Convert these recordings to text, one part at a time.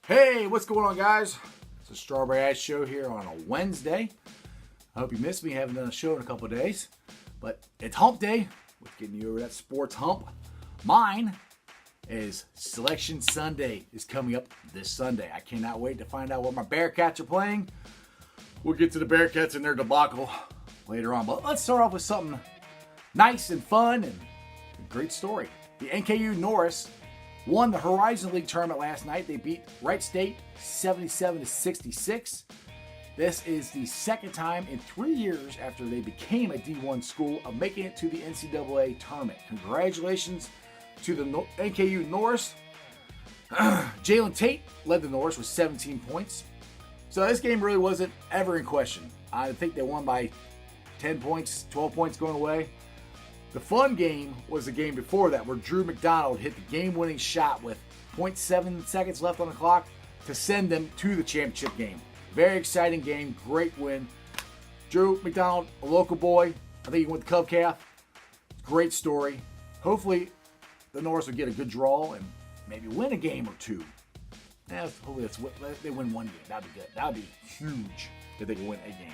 Hey, what's going on, guys? It's a Strawberry Ice Show here on a Wednesday. I hope you missed me. Haven't done a show in a couple of days. But it's hump day. We're getting you over that sports hump. Mine is Selection Sunday is coming up this Sunday. I cannot wait to find out what my Bearcats are playing. We'll get to the Bearcats and their debacle later on. But let's start off with something nice and fun and a great story. The NKU Nores won the Horizon League tournament last night. They beat Wright State 77-66. This is the second time in 3 years after they became a D1 school of making it to the NCAA tournament. Congratulations to the NKU Nores. Jalen Tate led the Nores with 17 points. So this game really wasn't ever in question. I think they won by 10 points, 12 points going away. The fun game was the game before that where Drew McDonald hit the game-winning shot with 0.7 seconds left on the clock to send them to the championship game. Very exciting game, great win. Drew McDonald, a local boy. I think he went to Cub Calf. Great story. Hopefully the Norse will get a good draw and maybe win a game or two. Hopefully they win one game. That'd be good. That'd be huge if they can win a game.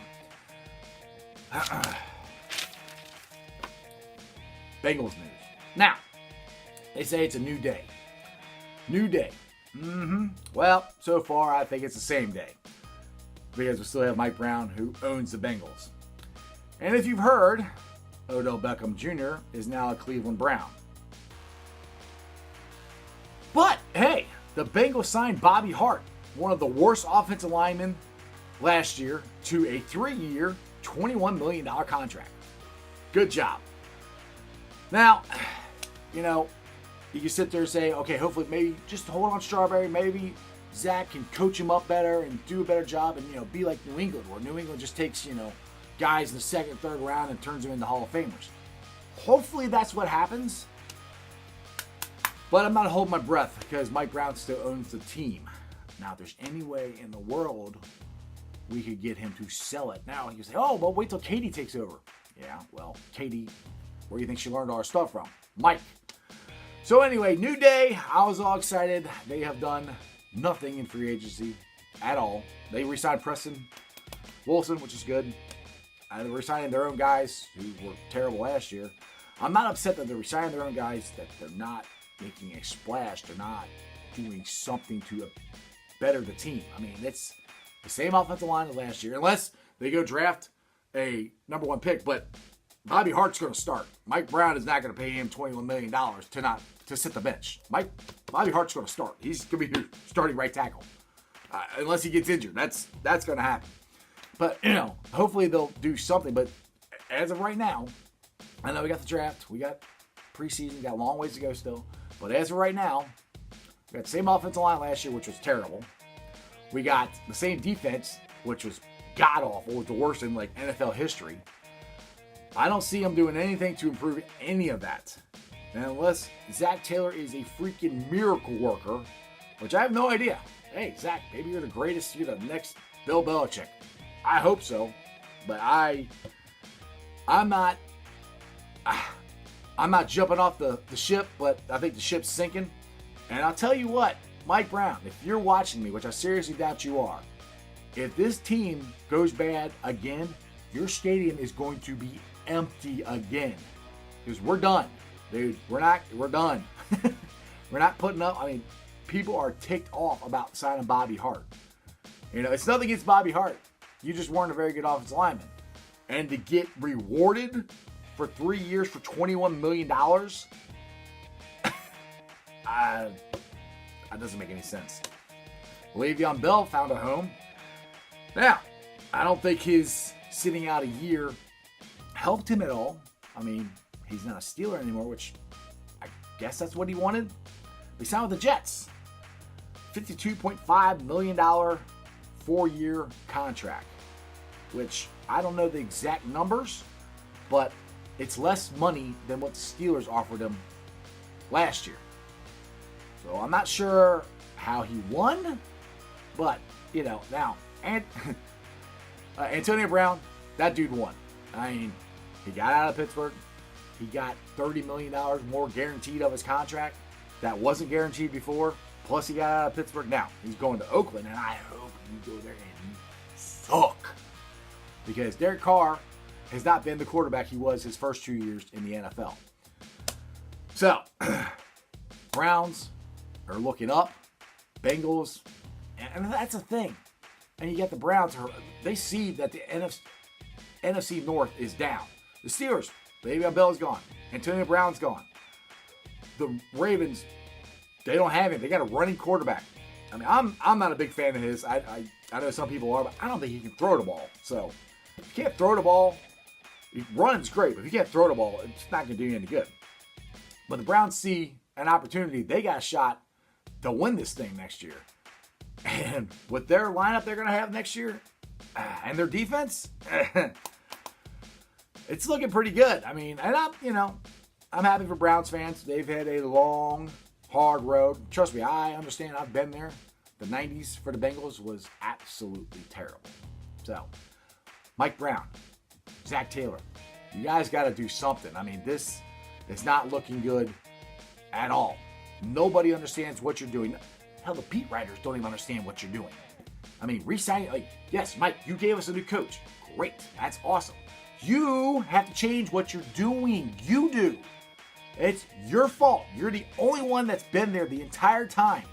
Bengals news. Now, they say it's a new day. New day. Well, so far I think it's the same day. Because we still have Mike Brown, who owns the Bengals. And if you've heard, Odell Beckham Jr. is now a Cleveland Brown. But, hey, the Bengals signed Bobby Hart, one of the worst offensive linemen last year, to a 3-year, $21 million contract. Good job. Now, you can sit there and say, okay, hopefully maybe just hold on Strawberry. Maybe Zach can coach him up better and do a better job and, be like New England, where New England just takes, guys in the second, third round and turns them into Hall of Famers. Hopefully that's what happens. But I'm not holding my breath because Mike Brown still owns the team. Now, if there's any way in the world we could get him to sell it. Now, you can say, oh, well, wait till Katie takes over. Yeah, well, Katie, where do you think she learned all her stuff from? Mike. So anyway, new day. I was all excited. They have done nothing in free agency at all. They re-signed Preston Wilson, which is good. They're re-signing their own guys who were terrible last year. I'm not upset that they're re-signing their own guys, that they're not making a splash. They're not doing something to better the team. I mean, it's the same offensive line as last year, unless they go draft a number one pick. But Bobby Hart's going to start. Mike Brown is not going to pay him $21 million to sit the bench. Bobby Hart's going to start. He's going to be your starting right tackle, unless he gets injured. That's going to happen. But hopefully they'll do something. But as of right now, I know we got the draft, we got preseason, we got a long ways to go still. But as of right now, we got the same offensive line last year, which was terrible. We got the same defense, which was god awful, was the worst in NFL history. I don't see him doing anything to improve any of that. And unless Zach Taylor is a freaking miracle worker, which I have no idea. Hey, Zach, maybe you're the greatest. You're the next Bill Belichick. I hope so. But I'm not jumping off the ship, but I think the ship's sinking. And I'll tell you what, Mike Brown, if you're watching me, which I seriously doubt you are, if this team goes bad again, your stadium is going to be empty again. Because we're done. Dude, we're done. We're not putting up. I mean, people are ticked off about signing Bobby Hart. It's nothing against Bobby Hart. You just weren't a very good offensive lineman. And to get rewarded for 3 years for $21 million, that doesn't make any sense. Le'Veon Bell found a home. Now, I don't think his sitting out a year helped him at all. I mean, he's not a Steeler anymore, which I guess that's what he wanted. He signed with the Jets. $52.5 million 4-year contract, which I don't know the exact numbers, but it's less money than what the Steelers offered him last year. So I'm not sure how he won, but, now, and Antonio Brown, that dude won. I mean, he got out of Pittsburgh. He got $30 million more guaranteed of his contract. That wasn't guaranteed before. Plus, he got out of Pittsburgh. Now, he's going to Oakland, and I hope you go there and suck. Because Derek Carr has not been the quarterback he was his first 2 years in the NFL. So, Browns are looking up. Bengals, and that's the thing. And you got the Browns, they see that the NFC North is down. The Steelers, Le'Veon Bell is gone. Antonio Brown's gone. The Ravens, they don't have him. They got a running quarterback. I mean, I'm not a big fan of his. I know some people are, but I don't think he can throw the ball. So, if you can't throw the ball, running's great, but if you can't throw the ball, it's not going to do you any good. But the Browns see an opportunity. They got a shot to win this thing next year. And with their lineup they're going to have next year and their defense, it's looking pretty good. I mean, and I'm happy for Browns fans. They've had a long, hard road. Trust me, I understand. I've been there. The 90s for the Bengals was absolutely terrible. So, Mike Brown, Zach Taylor, you guys got to do something. I mean, this is not looking good at all. Nobody understands what you're doing. Hell, the beat writers don't even understand what you're doing. I mean, re-signing, yes, Mike, you gave us a new coach. Great. That's awesome. You have to change what you're doing. You do. It's your fault. You're the only one that's been there the entire time.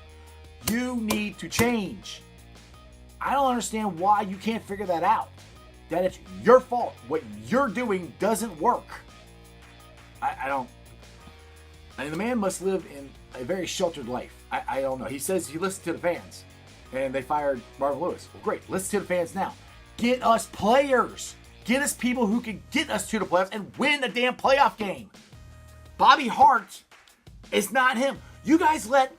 You need to change. I don't understand why you can't figure that out. That it's your fault. What you're doing doesn't work. I don't. I mean, the man must live in a very sheltered life. I don't know. He says he listened to the fans, and they fired Marvin Lewis. Well, great. Listen to the fans now. Get us players. Get us people who can get us to the playoffs and win a damn playoff game. Bobby Hart is not him. You guys let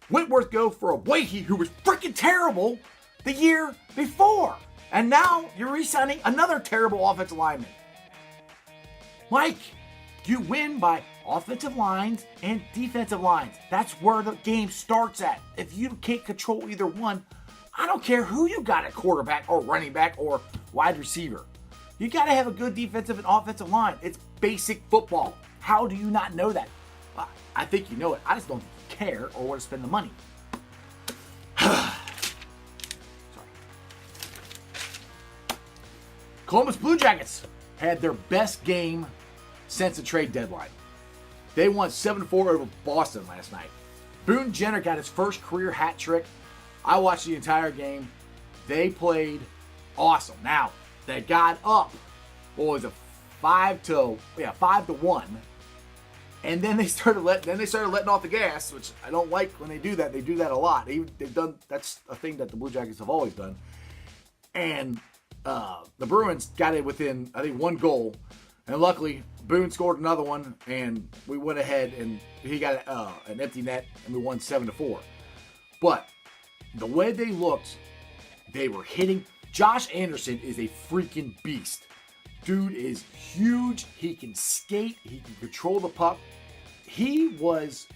Whitworth go for a Wakey who was freaking terrible the year before. And now you're re-signing another terrible offensive lineman. Mike, you win by offensive lines and defensive lines. That's where the game starts at. If you can't control either one, I don't care who you got at quarterback or running back or wide receiver. You got to have a good defensive and offensive line. It's basic football. How do you not know that? Well, I think you know it. I just don't care or want to spend the money. Sorry. Columbus Blue Jackets had their best game since the trade deadline. They won 7-4 over Boston last night. Boone Jenner got his first career hat trick. I watched the entire game. They played awesome. Now, they got up, what was it, 5-1. And then they started letting off the gas, which I don't like when they do that. They do that a lot. That's a thing that the Blue Jackets have always done. And the Bruins got it within, I think, one goal. And luckily, Boone scored another one, and we went ahead, and he got an empty net, and we won 7-4. But the way they looked, they were hitting. Josh Anderson is a freaking beast. Dude is huge. He can skate. He can control the puck. He was,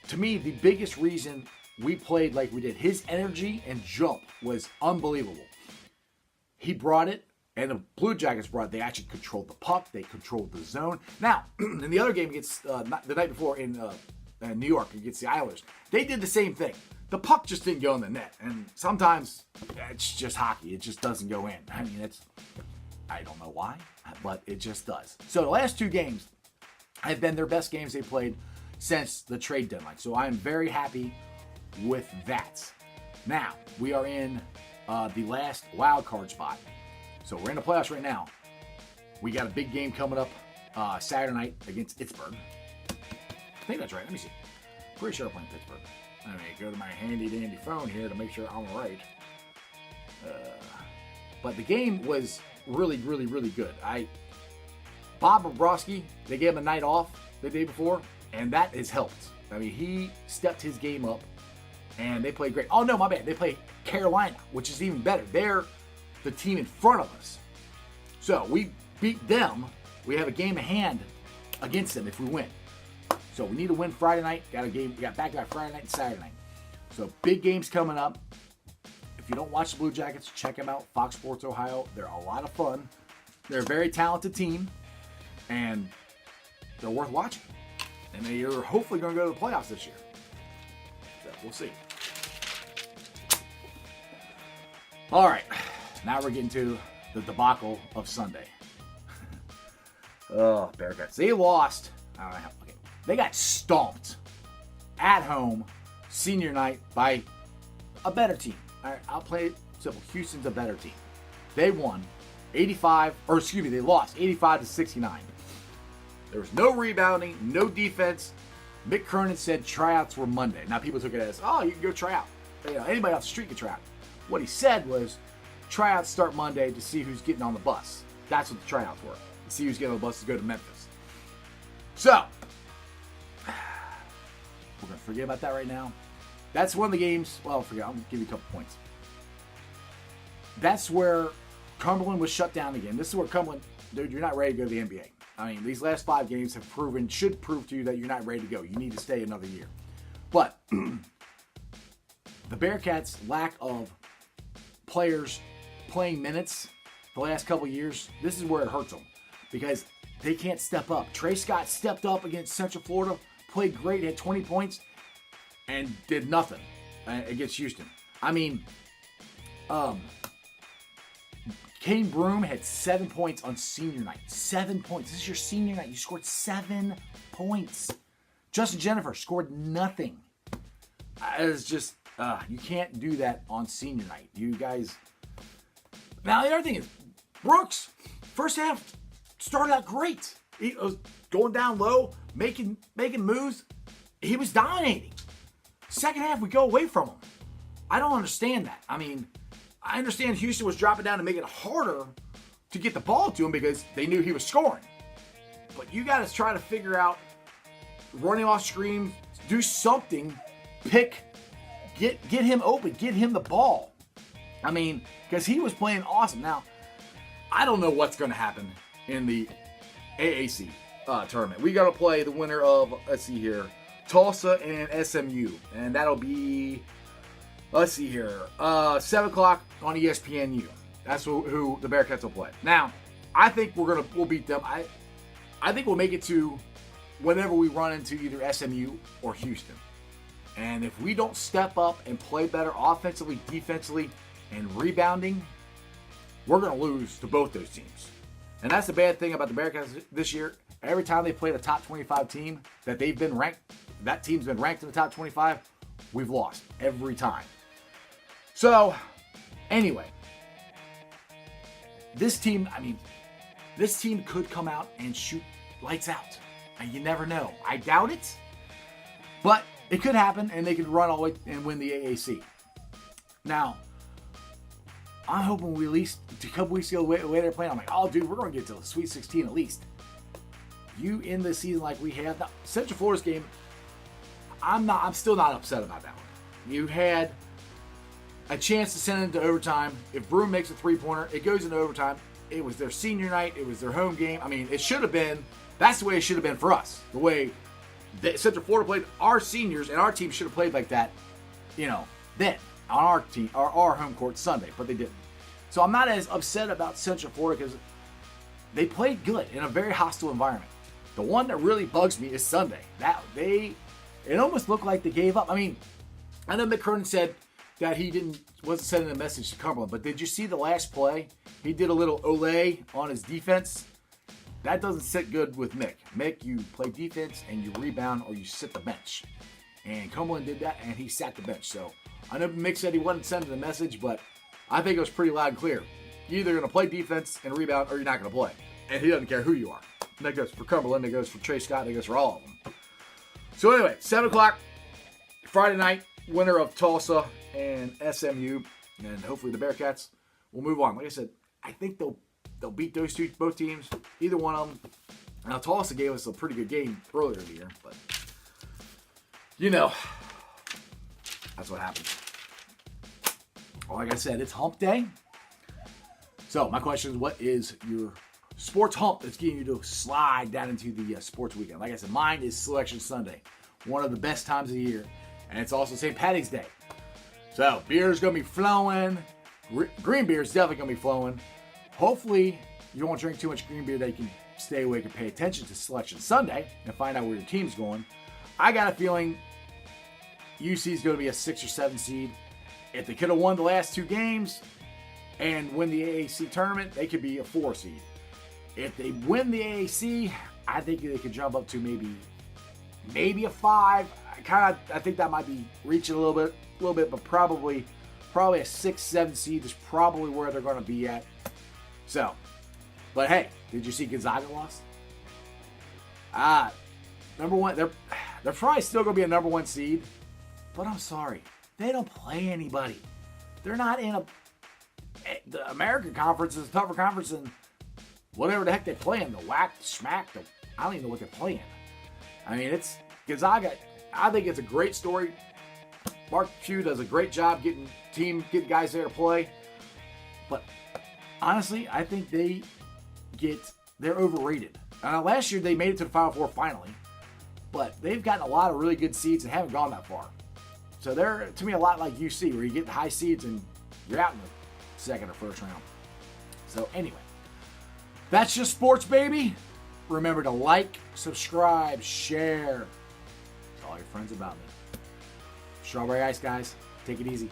to me, the biggest reason we played like we did. His energy and jump was unbelievable. He brought it. And the Blue Jackets they actually controlled the puck. They controlled the zone. Now, in the other game against, the night before in New York against the Islanders, they did the same thing. The puck just didn't go in the net. And sometimes it's just hockey. It just doesn't go in. I mean, I don't know why, but it just does. So the last two games have been their best games they played since the trade deadline. So I'm very happy with that. Now, we are in the last wild card spot. So we're in the playoffs right now. We got a big game coming up Saturday night against Pittsburgh. I think that's right. Let me see. Pretty sure I'm playing Pittsburgh. Let me go to my handy-dandy phone here to make sure I'm right. But the game was really, really, really good. Bob Bobrovsky, they gave him a night off the day before, and that has helped. I mean, he stepped his game up, and they played great. Oh, no, my bad. They played Carolina, which is even better. They're the team in front of us. So we beat them. We have a game in hand against them if we win. So we need to win Friday night. We got back-to-back Friday night and Saturday night. So big games coming up. If you don't watch the Blue Jackets, check them out. Fox Sports Ohio. They're a lot of fun. They're a very talented team, and they're worth watching. And they are hopefully going to go to the playoffs this year. So We'll see. All right. Now we're getting to the debacle of Sunday. Oh, Bearcats. They lost. I don't know how. Okay. They got stomped at home senior night by a better team. All right, I'll play it simple. Houston's a better team. They won they lost 85-69. There was no rebounding, no defense. Mick Cronin said tryouts were Monday. Now people took it as, oh, you can go try out. Anybody off the street can try out. What he said was tryouts start Monday to see who's getting on the bus. That's what the tryouts were. To see who's getting on the bus to go to Memphis. So, we're going to forget about that right now. That's one of the games. Well, forget. I'm going to give you a couple points. That's where Cumberland was shut down again. This is where Cumberland, dude, you're not ready to go to the NBA. I mean, these last 5 games should prove to you that you're not ready to go. You need to stay another year. But the Bearcats' lack of players playing minutes the last couple years, this is where it hurts them because they can't step up. Trey Scott stepped up against Central Florida, played great, had 20 points, and did nothing against Houston. I mean, Kane Broome had 7 points on senior night. 7 points. This is your senior night. You scored 7 points. Justin Jennifer scored nothing. It's just, you can't do that on senior night. You guys. Now, the other thing is, Brooks, first half started out great. He was going down low, making moves. He was dominating. Second half, we go away from him. I don't understand that. I mean, I understand Houston was dropping down to make it harder to get the ball to him because they knew he was scoring. But you got to try to figure out running off screen, do something, get him open, get him the ball. I mean, because he was playing awesome. Now, I don't know what's going to happen in the AAC tournament. We got to play the winner of, let's see here, Tulsa and SMU. And that'll be, let's see here, 7 o'clock on ESPNU. That's who the Bearcats will play. Now, I think we'll beat them. I think we'll make it to whenever we run into either SMU or Houston. And if we don't step up and play better offensively, defensively, and rebounding, we're going to lose to both those teams. And that's the bad thing about the Bearcats this year. Every time they played a top 25 team that that team's been ranked in the top 25, we've lost every time. So, anyway, this team could come out and shoot lights out. And you never know. I doubt it, but it could happen, and they could run all the way and win the AAC. Now, I'm hoping we at least, a couple weeks ago, the way they're playing, I'm like, oh, dude, we're going to get to the Sweet 16 at least. You end the season like we have. Now, Central Florida's game, I'm still not upset about that one. You had a chance to send it into overtime. If Broome makes a three-pointer, it goes into overtime. It was their senior night. It was their home game. I mean, it should have been, that's the way it should have been for us. The way Central Florida played, our seniors and our team should have played like that, then on our team, our home court Sunday, but they didn't. So I'm not as upset about Central Florida because they played good in a very hostile environment. The one that really bugs me is Sunday. It almost looked like they gave up. I mean, I know Mick Cronin said that he wasn't sending a message to Cumberland, but did you see the last play? He did a little ole on his defense. That doesn't sit good with Mick. Mick, you play defense and you rebound or you sit the bench. And Cumberland did that and he sat the bench. So I know Mick said he wasn't sending a message, but I think it was pretty loud and clear. You're either going to play defense and rebound or you're not going to play. And he doesn't care who you are. And that goes for Cumberland, that goes for Trey Scott, that goes for all of them. So anyway, 7 o'clock, Friday night, winner of Tulsa and SMU. And hopefully the Bearcats will move on. Like I said, I think they'll beat both teams, either one of them. Now, Tulsa gave us a pretty good game earlier in the year, but that's what happens. Like I said, it's hump day. So my question is, what is your sports hump that's getting you to slide down into the sports weekend? Like I said, mine is Selection Sunday, one of the best times of the year, and it's also St. Patty's Day. So beer's going to be flowing. Green beer is definitely going to be flowing. Hopefully, you don't drink too much green beer that you can stay awake and pay attention to Selection Sunday and find out where your team's going. I got a feeling UC is going to be a 6 or 7 seed. If they could have won the last 2 games and win the AAC tournament, they could be a 4 seed. If they win the AAC, I think they could jump up to maybe a 5. I think that might be reaching a little bit, but probably a 6, 7 seed is probably where they're going to be at. So, but hey, did you see Gonzaga lost? Number 1, they're probably still going to be a number 1 seed, but I'm sorry, they don't play anybody. They're not in the American Conference is a tougher conference than whatever the heck they play in. The WAC, the SMAC, I don't even know what they're playing. I mean, it's Gonzaga. I think it's a great story. Mark Pugh does a great job getting guys there to play. But honestly, I think they're overrated. Last year they made it to the Final Four finally, but they've gotten a lot of really good seeds and haven't gone that far. So they're, to me, a lot like UC, where you get the high seeds and you're out in the second or first round. So anyway, that's just sports, baby. Remember to like, subscribe, share. Tell all your friends about me. Strawberry Ice, guys. Take it easy.